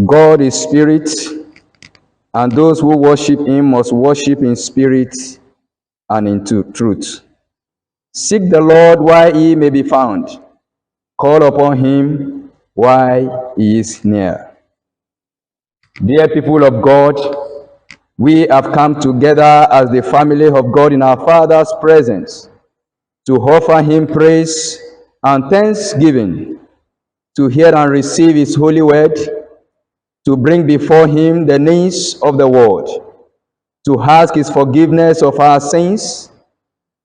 God is spirit, and those who worship him must worship in spirit and in truth. Seek the Lord while he may be found. Call upon him while he is near. Dear people of God, we have come together as the family of God in our Father's presence to offer him praise and thanksgiving, to hear and receive his holy word, to bring before him the needs of the world, to ask his forgiveness of our sins,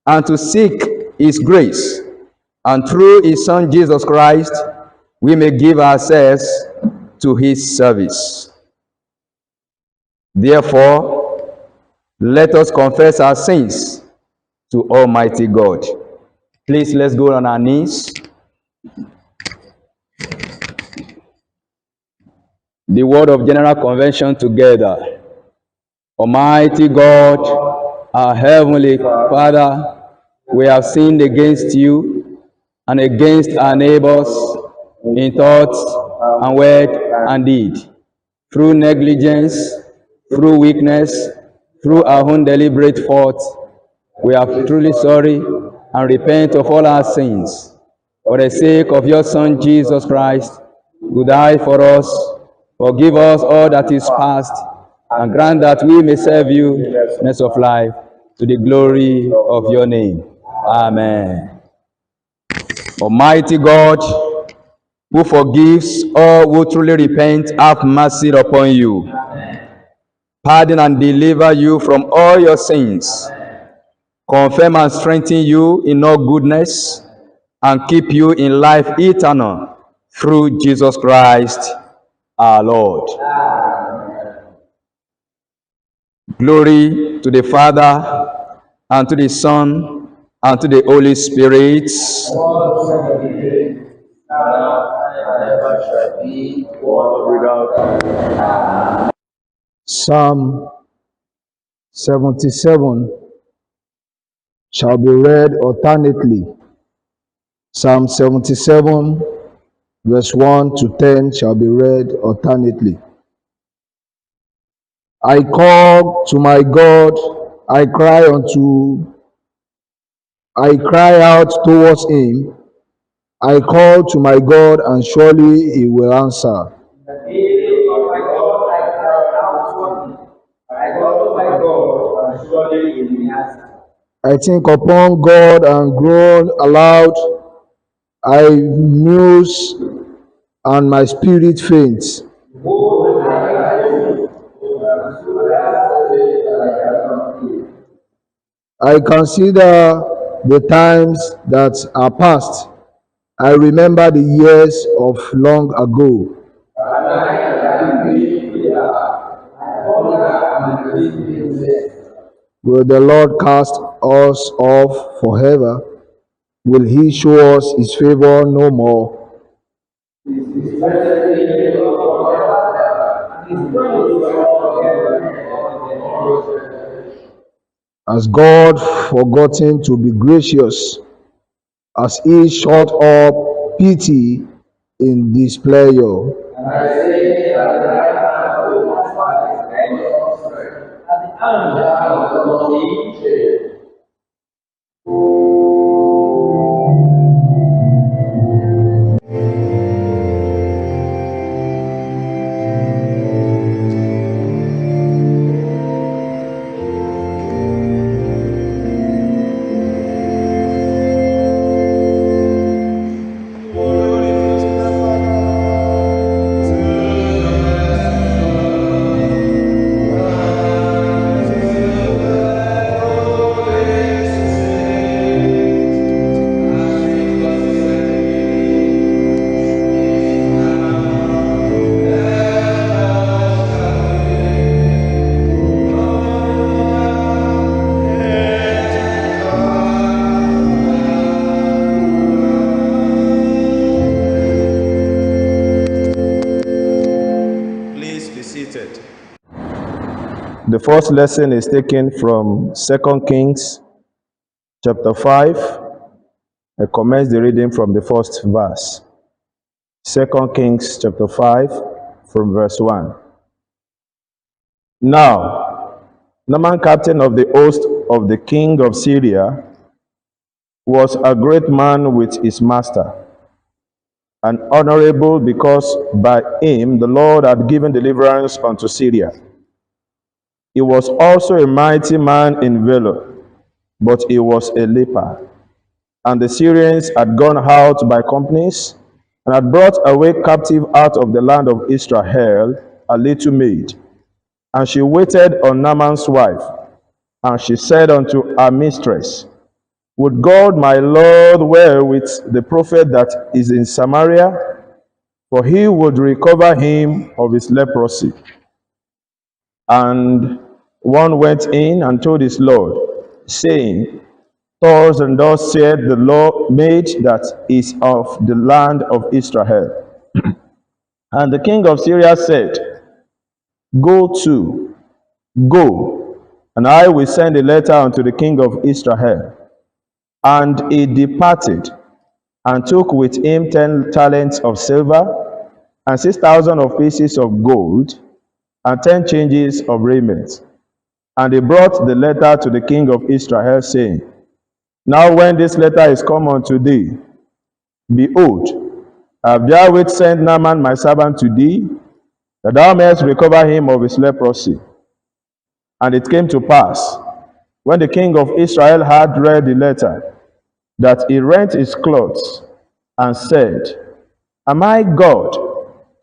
and to seek his grace. And through his Son Jesus Christ, we may give ourselves to his service. Therefore, let us confess our sins to Almighty God. Please, let's go on our knees. The word of General Convention together. Almighty God, our Heavenly Father, we have sinned against you and against our neighbors in thoughts and word and deed, through negligence, through weakness, through our own deliberate fault. We are truly sorry and repent of all our sins. For the sake of your Son, Jesus Christ, who died for us, forgive us all that is past, and grant that we may serve you next of life, to the glory of your name. Amen. Almighty God, who forgives all who truly repent, have mercy upon you. Pardon and deliver you from all your sins. Confirm and strengthen you in all goodness, and keep you in life eternal, through Jesus Christ our Lord. Glory to the Father, and to the Son, and to the Holy Spirit. Psalm 77 shall be read alternately. Psalm 77, verse 1 to 10 shall be read alternately. I call to my God, I cry out towards him. I call to my God, and surely he will answer. I think upon God and groan aloud. I muse, and my spirit faints. I consider the times that are past. I remember the years of long ago. Will the Lord cast us off forever? Will he show us his favor no more? Has God forgotten to be gracious? Has he shut up pity in displeasure? The first lesson is taken from 2 Kings chapter 5. I commence the reading from the first verse. 2 Kings chapter 5 from verse 1. Now, Naaman, captain of the host of the king of Syria, was a great man with his master, and honorable, because by him the Lord had given deliverance unto Syria. He was also a mighty man in valor, but he was a leper. And the Syrians had gone out by companies, and had brought away captive out of the land of Israel a little maid. And she waited on Naaman's wife, and she said unto her mistress, Would God my Lord were with the prophet that is in Samaria, for he would recover him of his leprosy. And one went in and told his Lord, saying, Thus and thus said the Lord maid that is of the land of Israel. And the king of Syria said, Go, and I will send a letter unto the king of Israel. And he departed, and took with him 10 talents of silver, and 6,000 of pieces of gold, and 10 changes of raiment. And he brought the letter to the king of Israel, saying, Now when this letter is come unto thee, behold, I have therewith sent Naaman my servant to thee, that thou mayest recover him of his leprosy. And it came to pass, when the king of Israel had read the letter, that he rent his clothes, and said, Am I God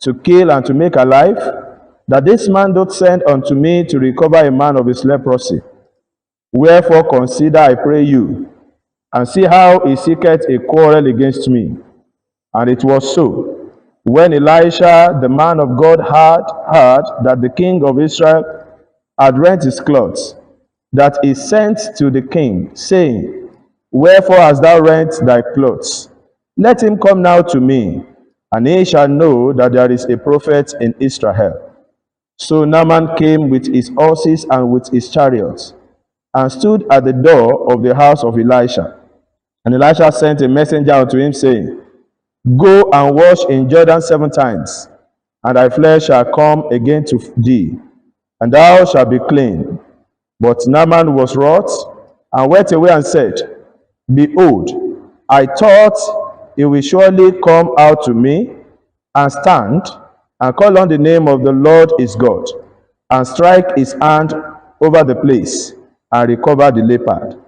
to kill and to make alive, that this man doth send unto me to recover a man of his leprosy? Wherefore consider, I pray you, and see how he seeketh a quarrel against me. And it was so, when Elisha the man of God had heard that the king of Israel had rent his clothes, that he sent to the king, saying, Wherefore hast thou rent thy clothes? Let him come now to me, and he shall know that there is a prophet in Israel. So Naaman came with his horses and with his chariots, and stood at the door of the house of Elisha. And Elisha sent a messenger unto him, saying, Go and wash in Jordan 7 times, and thy flesh shall come again to thee, and thou shalt be clean. But Naaman was wroth, and went away and said, Behold, I thought he will surely come out to me, and stand, and call on the name of the Lord his God, and strike his hand over the place, and recover the leopard.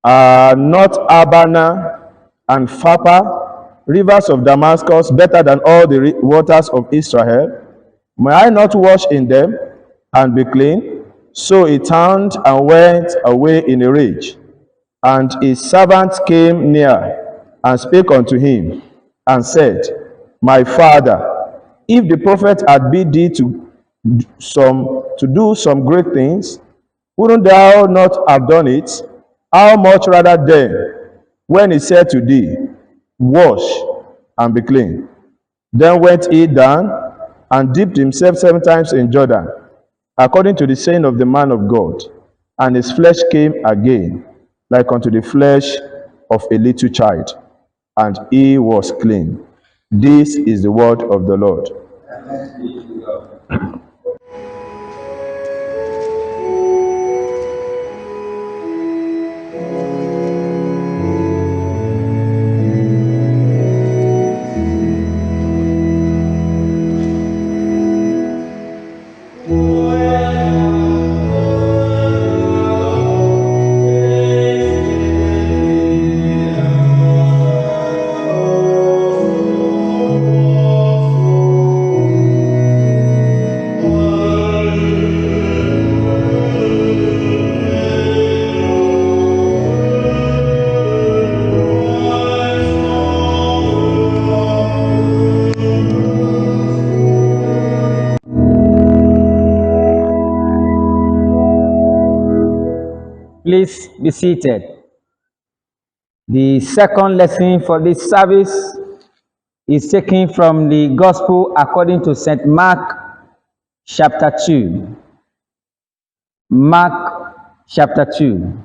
Are not Abana and Pharpar, rivers of Damascus, better than all the waters of Israel? May I not wash in them, and be clean? So he turned and went away in a rage. And his servants came near, and spake unto him, and said, My father, if the prophet had bid thee to do some great things, wouldn't thou not have done it? How much rather then, when he said to thee, Wash and be clean? Then went he down, and dipped himself 7 times in Jordan, according to the saying of the man of God, and his flesh came again, like unto the flesh of a little child, and he was clean. This is the word of the Lord. Please be seated. The second lesson for this service is taken from the Gospel according to St. Mark chapter 2. Mark chapter 2.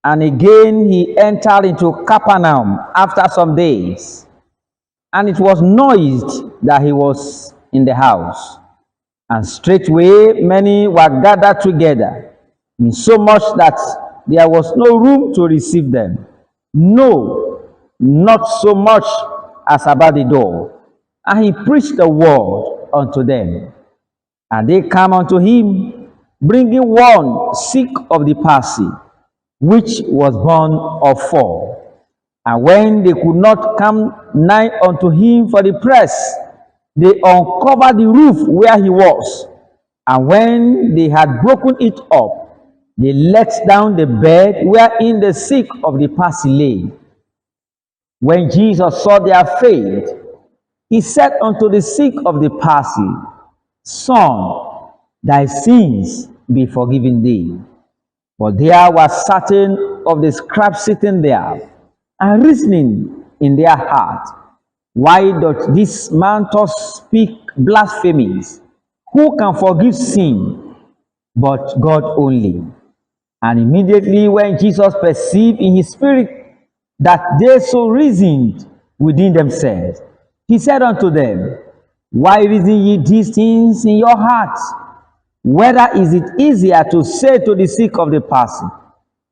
And again he entered into Capernaum after some days, and it was noised that he was in the house. And straightway many were gathered together, insomuch that there was no room to receive them, no, not so much as about the door. And he preached the word unto them. And they come unto him, bringing one sick of the palsy, which was born of 4. And when they could not come nigh unto him for the press, they uncovered the roof where he was. And when they had broken it up, they let down the bed wherein the sick of the palsy lay. When Jesus saw their faith, he said unto the sick of the palsy, Son, thy sins be forgiven thee. For there were certain of the scribes sitting there, and reasoning in their heart, Why doth this man thus speak blasphemies? Who can forgive sin but God only? And immediately when Jesus perceived in his spirit that they so reasoned within themselves, he said unto them, Why reason ye these things in your hearts? Whether is it easier to say to the sick of the palsy,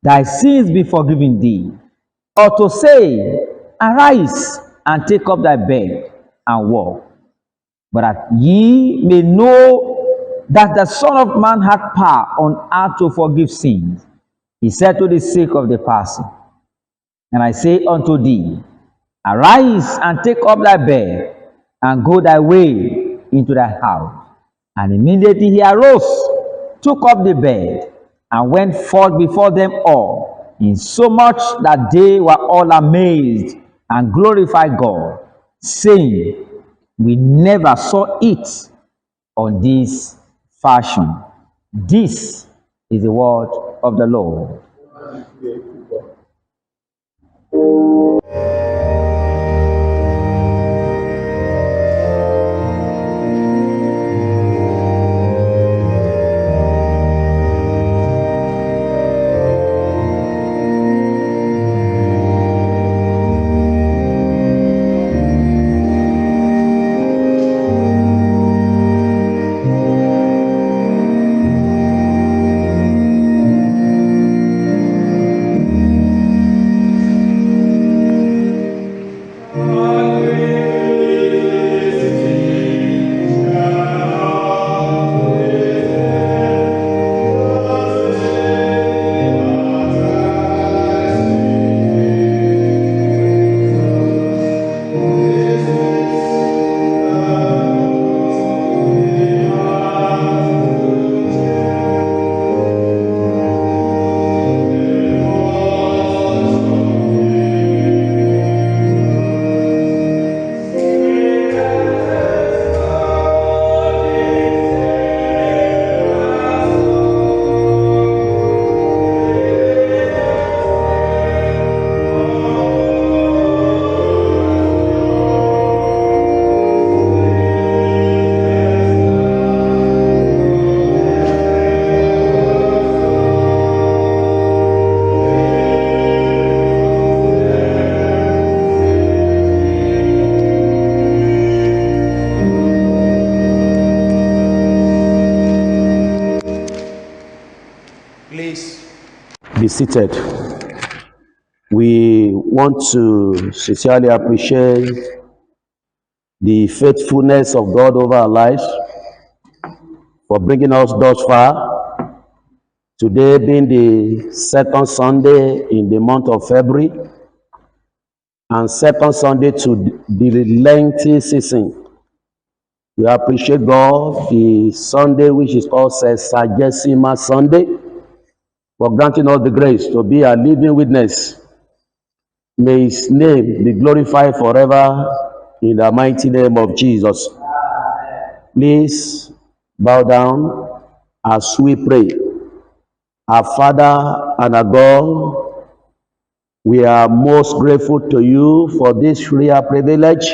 Thy sins be forgiven thee, or to say, Arise and take up thy bed and walk? But that ye may know that the Son of Man hath power on earth to forgive sins, he said to the sick of the palsy, And I say unto thee, Arise and take up thy bed, and go thy way into thy house. And immediately he arose, took up the bed, and went forth before them all, insomuch that they were all amazed and glorified God, saying, We never saw it on this fashion. This is the word of the Lord. Be seated. We want to sincerely appreciate the faithfulness of God over our lives for bringing us thus far. Today being the second Sunday in the month of February and second Sunday to the Lenten season. We appreciate God, the Sunday which is called Sexagesima Sunday, for granting us the grace to be a living witness. May his name be glorified forever in the mighty name of Jesus. Please bow down as we pray. Our Father and our God, we are most grateful to you for this rare privilege,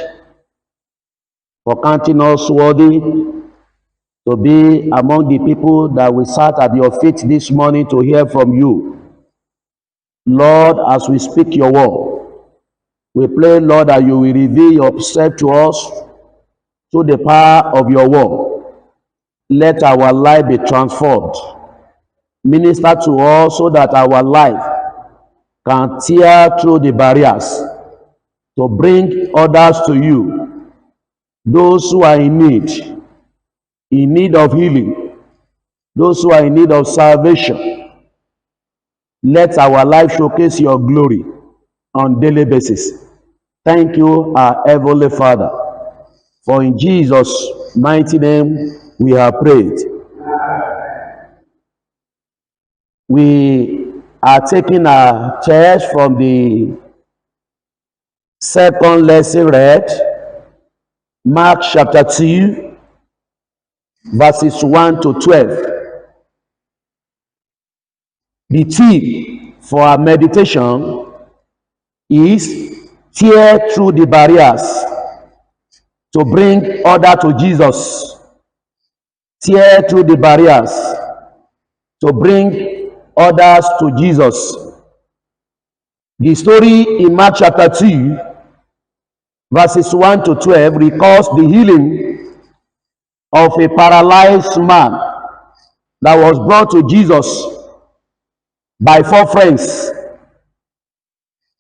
for counting us worthy to be among the people that we sat at your feet this morning to hear from you. Lord, as we speak your word, we pray, Lord, that you will reveal yourself to us through the power of your word. Let our life be transformed. Minister to us so that our life can tear through the barriers to bring others to you. Those who are in need of healing, those who are in need of salvation. Let our life showcase your glory on daily basis. Thank you, our Heavenly Father, for in Jesus' mighty name we have prayed. We are taking our text from the second lesson read, Mark chapter 2, verses 1 to 12. The theme for our meditation is tear through the barriers to bring others to Jesus. Tear through the barriers to bring others to Jesus. The story in Mark chapter 2, verses 1 to 12 records the healing of a paralyzed man that was brought to Jesus by 4 friends.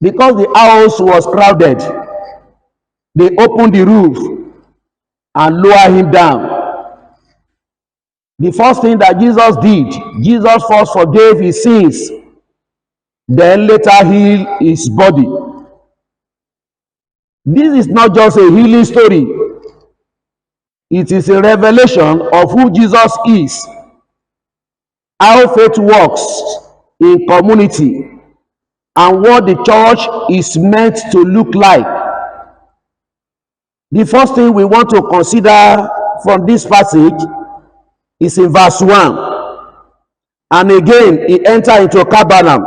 Because the house was crowded, they opened the roof and lowered him down. The first thing that Jesus did, Jesus first forgave his sins, then later healed his body. This is not just a healing story, it is a revelation of who Jesus is, how faith works in community, and what the church is meant to look like. The first thing we want to consider from this passage is in verse 1. And again, he entered into Capernaum,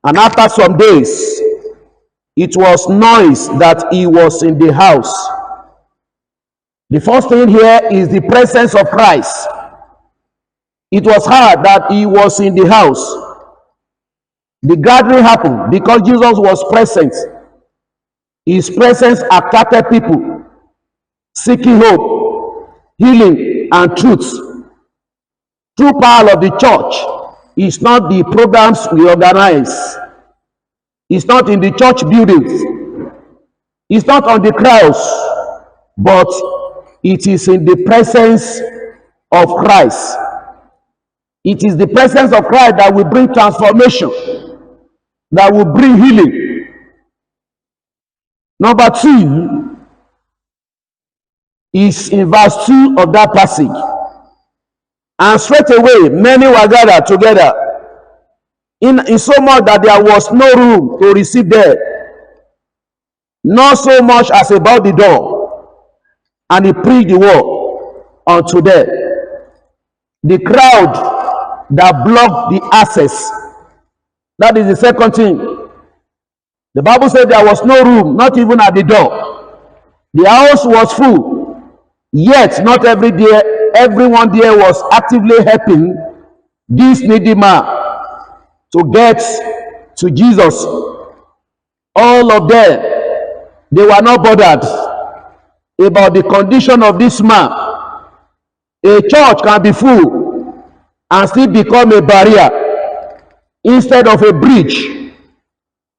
and after some days, it was noise that he was in the house. The first thing here is the presence of Christ. It was heard that he was in the house. The gathering happened because Jesus was present. His presence attracted people seeking hope, healing, and truth. True power of the church is not the programs we organize. It's not in the church buildings. It's not on the crowds, but it is in the presence of Christ. It is the presence of Christ that will bring transformation, that will bring healing. Number 2 is in verse 2 of that passage. And straightway many were gathered together, in so much that there was no room to receive them, not so much as about the door. And he preached the word unto them. The crowd that blocked the access, that is the second thing. The Bible said there was no room, not even at the door. The house was full, yet not everyone there was actively helping this needy man to get to Jesus. All of them, they were not bothered about the condition of this man. A church can be full and still become a barrier instead of a bridge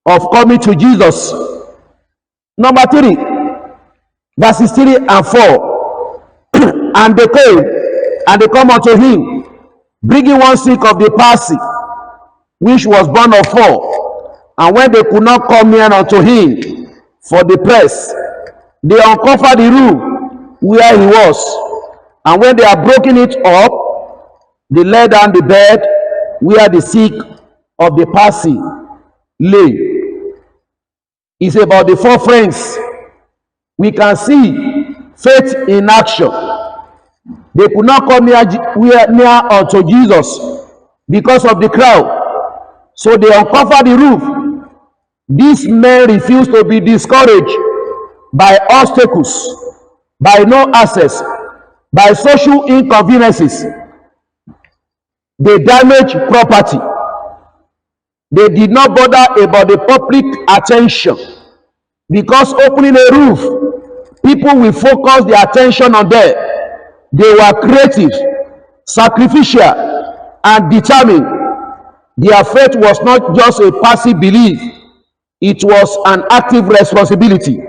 of coming to Jesus. Number 3, verses 3 and 4. And they came, and they come unto him, bringing one sick of the palsy, which was born of 4. And when they could not come near unto him for the press, they uncovered the room where he was. And when they had broken it up, they laid down the bed where the sick of the palsy lay. It's about the 4 friends. We can see faith in action. They could not come near unto Jesus because of the crowd. So they uncovered the roof. These men refused to be discouraged by obstacles, by no access, by social inconveniences. They damaged property. They did not bother about the public attention, because opening a roof People will focus their attention on them. They were creative, sacrificial, and determined. Their faith was not just a passive belief, it was an active responsibility.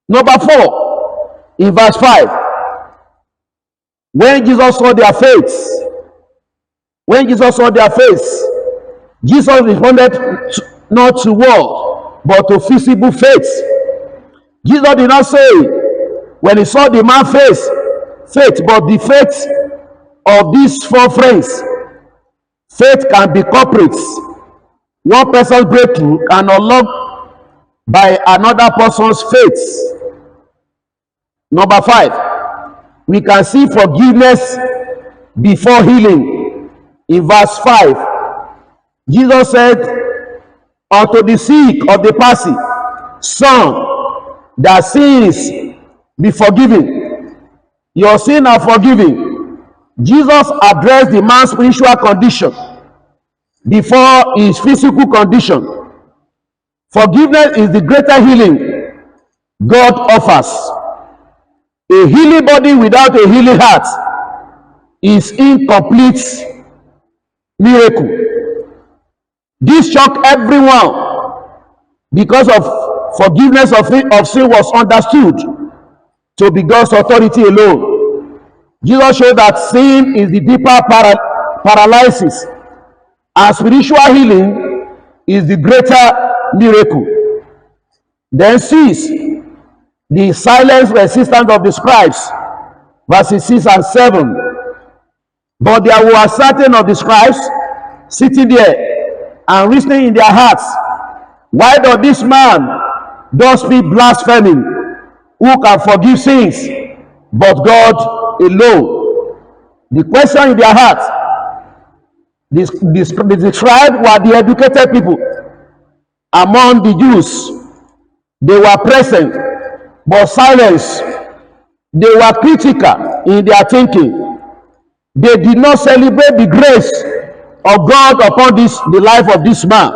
Number 4, in verse 5, when Jesus saw their faith, Jesus responded not to word, but to visible faith. Jesus did not say, when he saw the man's faith, but the faith of these 4 friends. Faith can be corporate. One person's breakthrough can unlock by another person's faith. Number 5, we can see forgiveness before healing. In verse 5, Jesus said unto the sick of the palsy, son, thy sins be forgiven. Your sins are forgiven. Jesus addressed the man's spiritual condition before his physical condition. Forgiveness is the greater healing God offers. A healing body without a healing heart is incomplete miracle. This shocked everyone because of forgiveness of sin was understood to be God's authority alone. Jesus showed that sin is the deeper paralysis, and spiritual healing is the greater miracle. Then 6, the silent resistance of the scribes, verses 6 and 7. But there were certain of the scribes sitting there and reasoning in their hearts, why does this man thus speak blasphemy? Who can forgive sins but God alone? The question in their hearts, the scribes were the educated people among the Jews. They were present but silenced. They were critical in their thinking. They did not celebrate the grace of God upon the life of this man.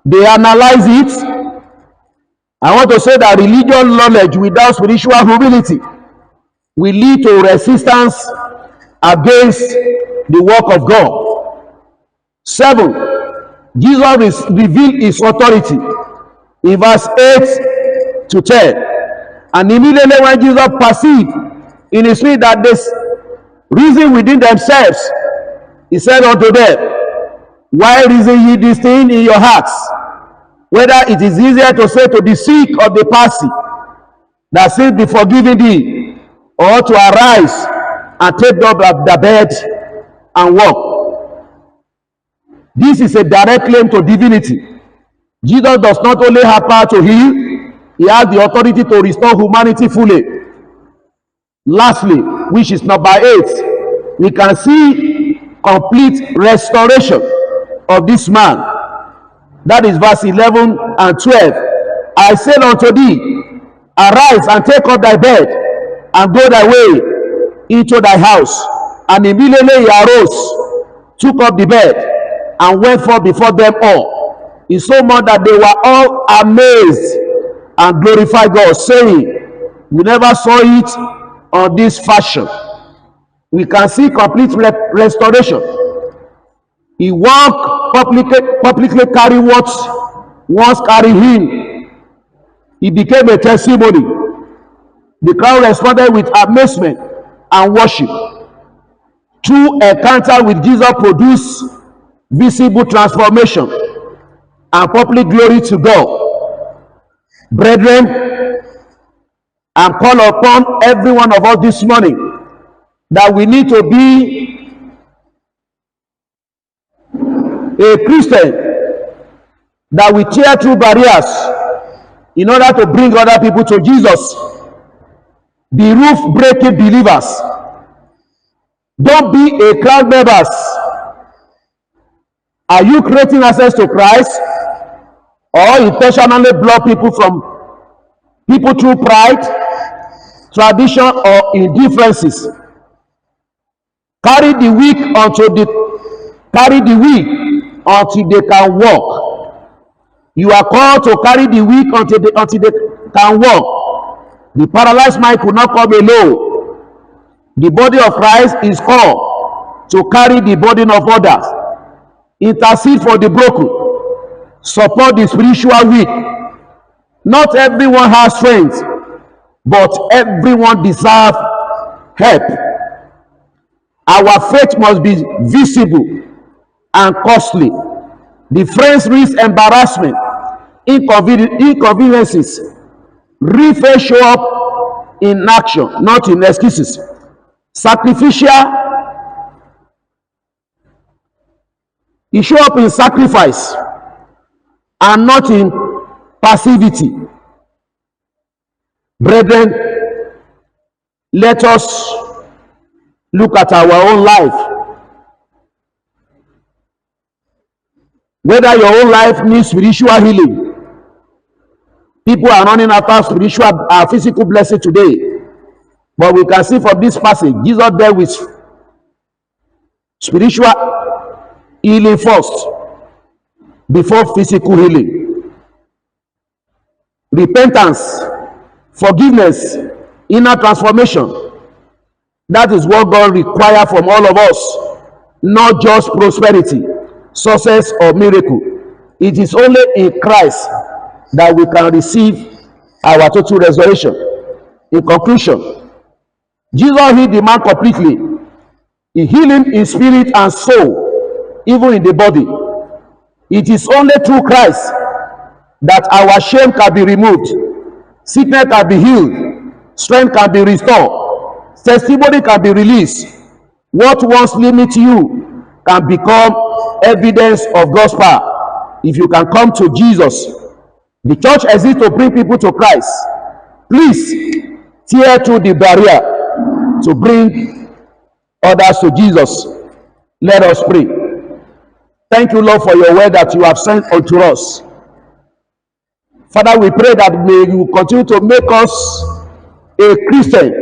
They analyzed it. I want to say that religious knowledge without spiritual humility will lead to resistance against the work of God. 7, Jesus revealed his authority in verse 8 to 10. And immediately when Jesus perceived in his spirit that this reason within themselves, he said unto them, why reason ye this thing in your hearts? Whether it is easier to say to the sick of the palsy, that sin be forgiven thee, or to arise and take up the bed and walk. This is a direct claim to divinity. Jesus does not only have power to heal, he has the authority to restore humanity fully. Lastly, which is number 8, we can see complete restoration of this man. That is verse 11 and 12. I said unto thee, arise and take up thy bed and go thy way into thy house. And immediately he arose, took up the bed, and went forth before them all, in so much that they were all amazed and glorified God, saying, we never saw it on this fashion. We can see complete restoration. He walked publicly carry what once carried him. He became a testimony. The crowd responded with amazement and worship. True encounter with Jesus produced visible transformation and public glory to God. Brethren, I call upon every one of us this morning that we need to be a Christian that will tear through barriers in order to bring other people to Jesus. Be roof breaking believers. Don't be a crowd members. Are you creating access to Christ, or intentionally block people through pride, tradition, or indifferences? Carry the weak until they can walk. You are called to carry the weak until they can walk. The paralyzed mind could not come alone. The body of Christ is called to carry the burden of others, intercede for the broken, support the spiritual weak. Not everyone has strength, but everyone deserves help. Our faith must be visible and costly. The friends risk embarrassment, inconveniences. Real faith show up in action, not in excuses. Sacrificial, it show up in sacrifice and not in passivity. Brethren, let us look at our own life. Whether your own life needs spiritual healing. People are running after spiritual physical blessing today. But we can see from this passage, Jesus dealt with spiritual healing first before physical healing. Repentance, forgiveness, inner transformation. That is what God requires from all of us. Not just prosperity, success, or miracle. It is only in Christ that we can receive our total resurrection. In conclusion, Jesus healed the man completely. He healed him in spirit and soul, even in the body. It is only through Christ that our shame can be removed, sickness can be healed, strength can be restored, testimony can be released. What once limits you can become evidence of God's power if you can come to Jesus. The church exists to bring people to Christ. Please tear through the barrier to bring others to Jesus. Let us pray. Thank you, Lord, for your word that you have sent unto us. Father, we pray that may you continue to make us a Christian,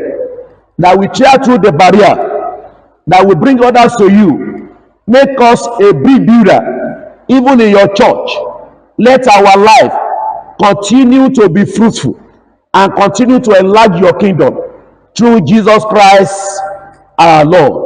that we tear through the barrier, that we bring others to you. Make us a big builder, even in your church. Let our life continue to be fruitful and continue to enlarge your kingdom through Jesus Christ our Lord.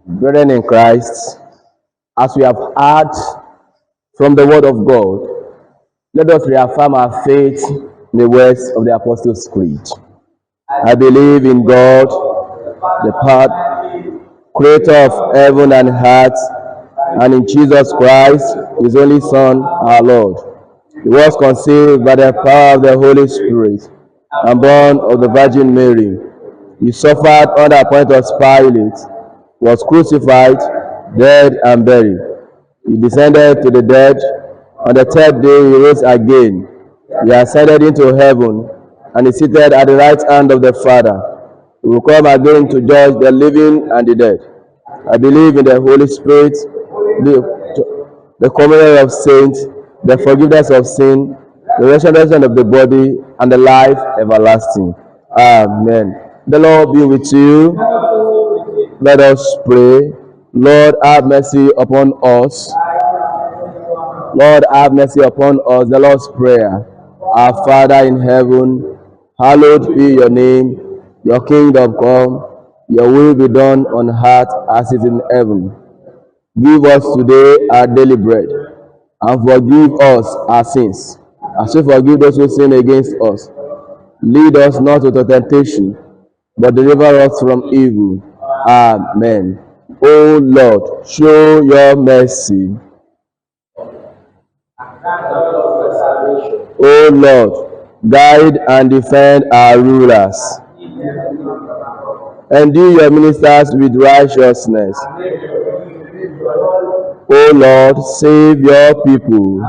Brethren in Christ, as we have heard from the word of God, let us reaffirm our faith in the words of the Apostles' Creed. I believe in God, the Father, creator of heaven and earth, and in Jesus Christ, his only Son, our Lord. He was conceived by the power of the Holy Spirit and born of the Virgin Mary. He suffered under Pontius Pilate, was crucified, dead, and buried. He descended to the dead. On the third day he rose again. He ascended into heaven, and is seated at the right hand of the Father. He will come again to judge the living and the dead. I believe in the Holy Spirit, the communion of saints, the forgiveness of sin, the resurrection of the body, and the life everlasting. Amen. The Lord be with you. Let us pray. Lord, have mercy upon us. Lord, have mercy upon us. The Lord's Prayer. Our Father in heaven, hallowed be your name. Your kingdom come. Your will be done on earth as it is in heaven. Give us today our daily bread, and forgive us our sins, as we forgive those who sin against us. Lead us not into temptation, but deliver us from evil. Amen. O Lord, show your mercy. O Lord, guide and defend our rulers. Endue your ministers with righteousness. O Lord, save your people.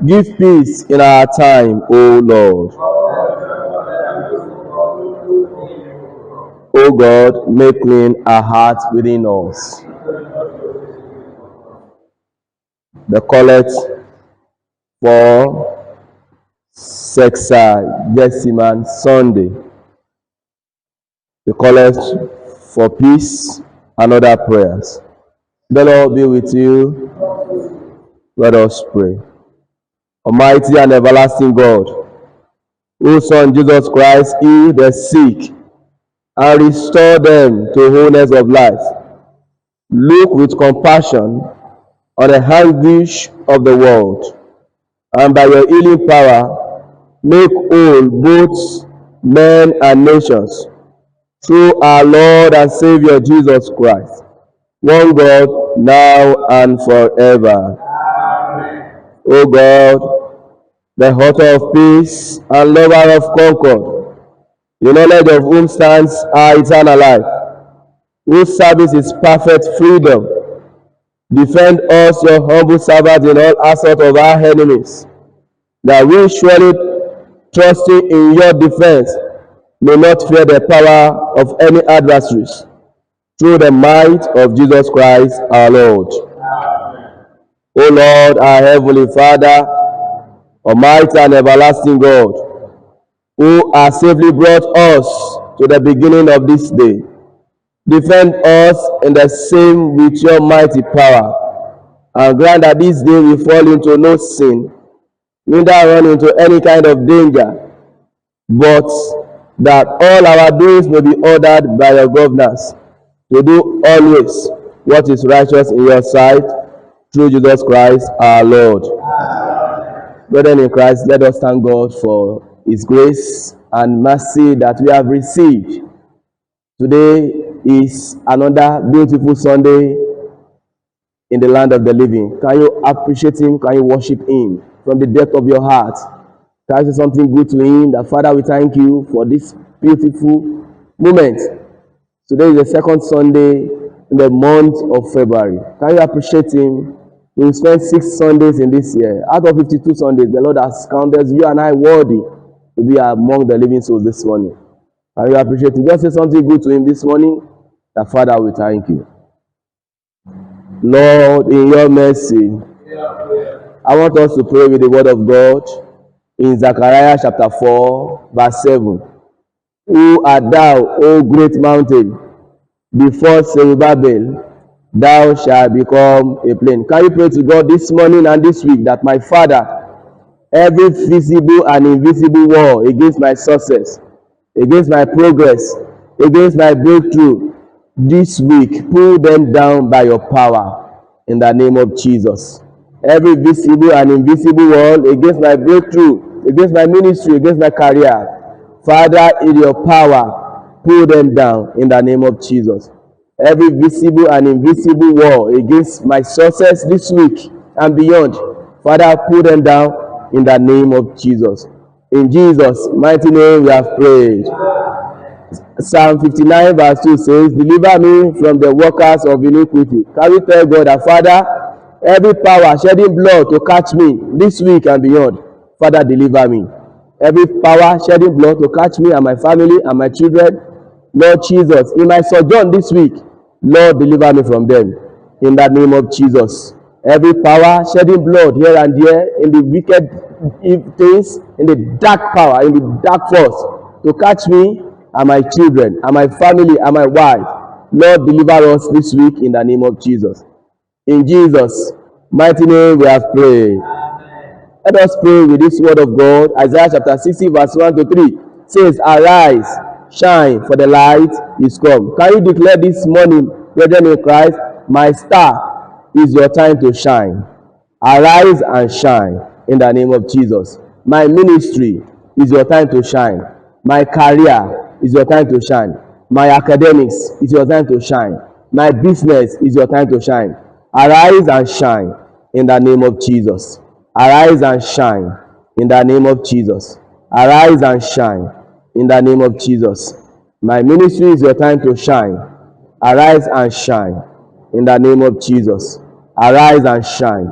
Give peace in our time, O Lord. O God, make clean our hearts within us. The collect for Sexagesima Sunday. The collect for peace and other prayers. The Lord be with you. Let us pray. Almighty and everlasting God, whose Son Jesus Christ healed the sick and restored them to wholeness of life, look with compassion on the anguish of the world, and by your healing power, make whole both men and nations, through our Lord and Savior Jesus Christ, one God, now and forever. O God, the author of peace and lover of concord, in knowledge of whom stands our eternal life, whose service is perfect freedom, defend us, your humble servants, in all assault of our enemies, that we, surely trusting in your defense, may not fear the power of any adversaries, through the might of Jesus Christ our Lord. O Lord, our heavenly Father, almighty and everlasting God, who has safely brought us to the beginning of this day, defend us in the same with your mighty power, and grant that this day we fall into no sin, neither run into any kind of danger, but that all our doings may be ordered by your governance, to do always what is righteous in your sight, through Jesus Christ our Lord. Brethren in Christ, let us thank God for his grace and mercy that we have received. Today is another beautiful Sunday in the land of the living. Can you appreciate him? Can you worship him from the depth of your heart? Can you say something good to him? That Father, we thank you for this beautiful moment. Today is the second Sunday in the month of February. Can you appreciate him? We will spend 6 Sundays in this year. Out of 52 Sundays, the Lord has counted you and I worthy to be among the living souls this morning. Can you appreciate him? Just say something good to him this morning. That Father, we thank you. Lord, in your mercy, I want us to pray with the word of God in Zechariah chapter 4, verse 7. Who art thou, O great mountain? Before Zerubbabel, thou shalt become a plain. Can you pray to God this morning and this week that my Father, every visible and invisible war against my success, against my progress, against my breakthrough, this week, pull them down by your power in the name of Jesus. Every visible and invisible wall against my breakthrough, against my ministry, against my career, Father, in your power, pull them down in the name of Jesus. Every visible and invisible war against my success this week and beyond, Father, pull them down in the name of Jesus. In Jesus' mighty name we have prayed. Psalm 59 verse 2 says, deliver me from the workers of iniquity. Can we tell God that, Father, every power shedding blood to catch me this week and beyond, Father, deliver me. Every power shedding blood to catch me and my family and my children, Lord Jesus, in my sojourn this week, Lord, deliver me from them. In the name of Jesus. Every power shedding blood here and there in the wicked things, in the dark power, in the dark force, to catch me and my children and my family and my wife. Lord, deliver us this week in the name of Jesus. In Jesus' mighty name we have prayed. Let us pray with this word of God. Isaiah chapter 60 verse 1 to 3 says, "Arise, shine, for the light is come." Can you declare this morning, brethren in Christ, my star is your time to shine. Arise and shine in the name of Jesus. My ministry is your time to shine. My career is your time to shine. My academics is your time to shine. My business is your time to shine. Arise and shine in the name of Jesus. Arise and shine in the name of Jesus. Arise and shine in the name of Jesus. My ministry is your time to shine. Arise and shine in the name of Jesus. Arise and shine.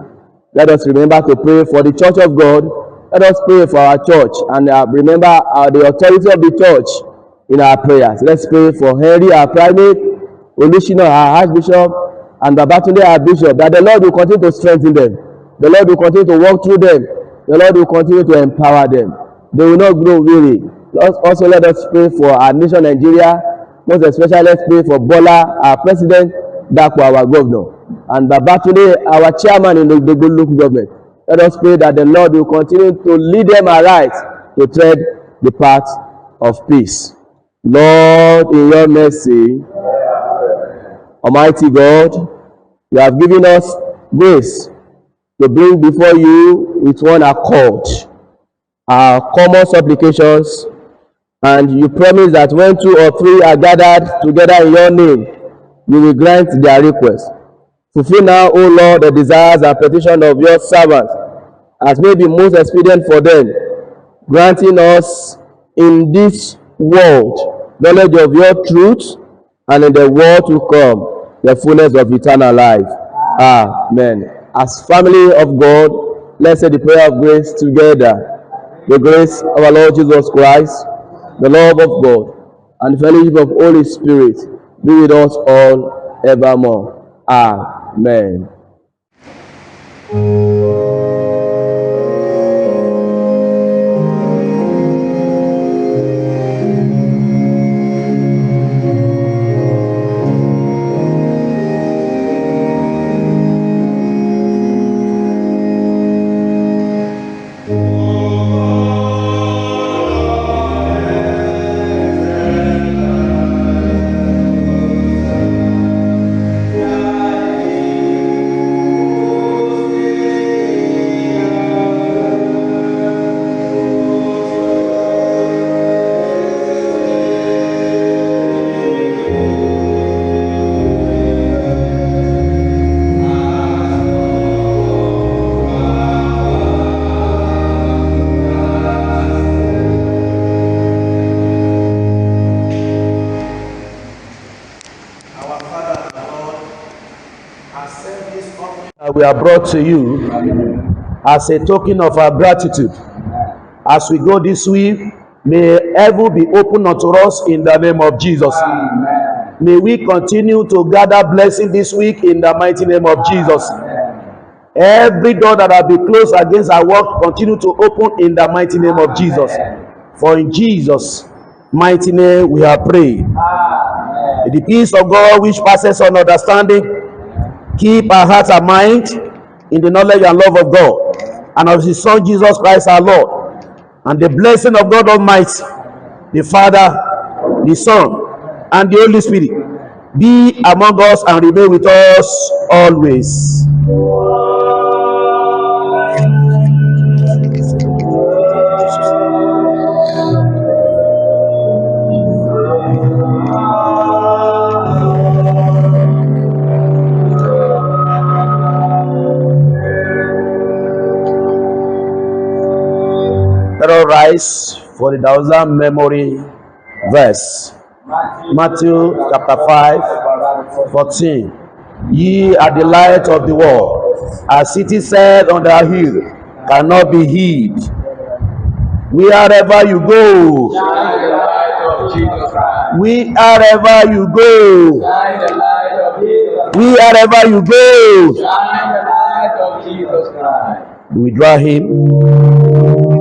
Let us remember to pray for the church of God. Let us pray for our church and remember the authority of the church in our prayers. Let's pray for Henry, our primate, Olushina, our archbishop, and Babatunde, our bishop, that the Lord will continue to strengthen them. The Lord will continue to walk through them. The Lord will continue to empower them. They will not grow weary. Also, let us pray for our nation, Nigeria. Most especially, let's pray for Bola, our president, Dapo, our governor, and Babatunde, our chairman in the local government. Let us pray that the Lord will continue to lead them aright to tread the path of peace. Lord, in your mercy, Almighty God, you have given us grace to bring before you with one accord our common supplications, and you promise that when 2 or 3 are gathered together in your name, you will grant their request. Fulfill now, O Lord, the desires and petitions of your servants, as may be most expedient for them, granting us in this world knowledge of your truth, and in the world to come the fullness of eternal life. Amen. As family of God, let's say the prayer of grace together. The grace of our Lord Jesus Christ, the love of God, and the fellowship of Holy Spirit be with us all evermore. Amen. We are brought to you as a token of our gratitude. As we go this week, may heaven be open unto us in the name of Jesus. Amen. May we continue to gather blessing this week in the mighty name of Jesus. Amen. Every door that has been closed against our work, continue to open in the mighty name of Jesus. For in Jesus' mighty name we are praying. The peace of God which passes on understanding, keep our hearts and mind in the knowledge and love of God and of his Son Jesus Christ our Lord, and the blessing of God Almighty, the Father, the Son, and the Holy Spirit be among us and remain with us always. Let us rise for the 1,000 memory verse. Matthew chapter 5:14. Ye are the light of the world. A city set on the hill cannot be hid. Wherever you go, shine the light of Jesus Christ. Wherever you go, shine the light of Jesus Christ. Wherever you go, shine the light Jesus Christ. Do we draw him?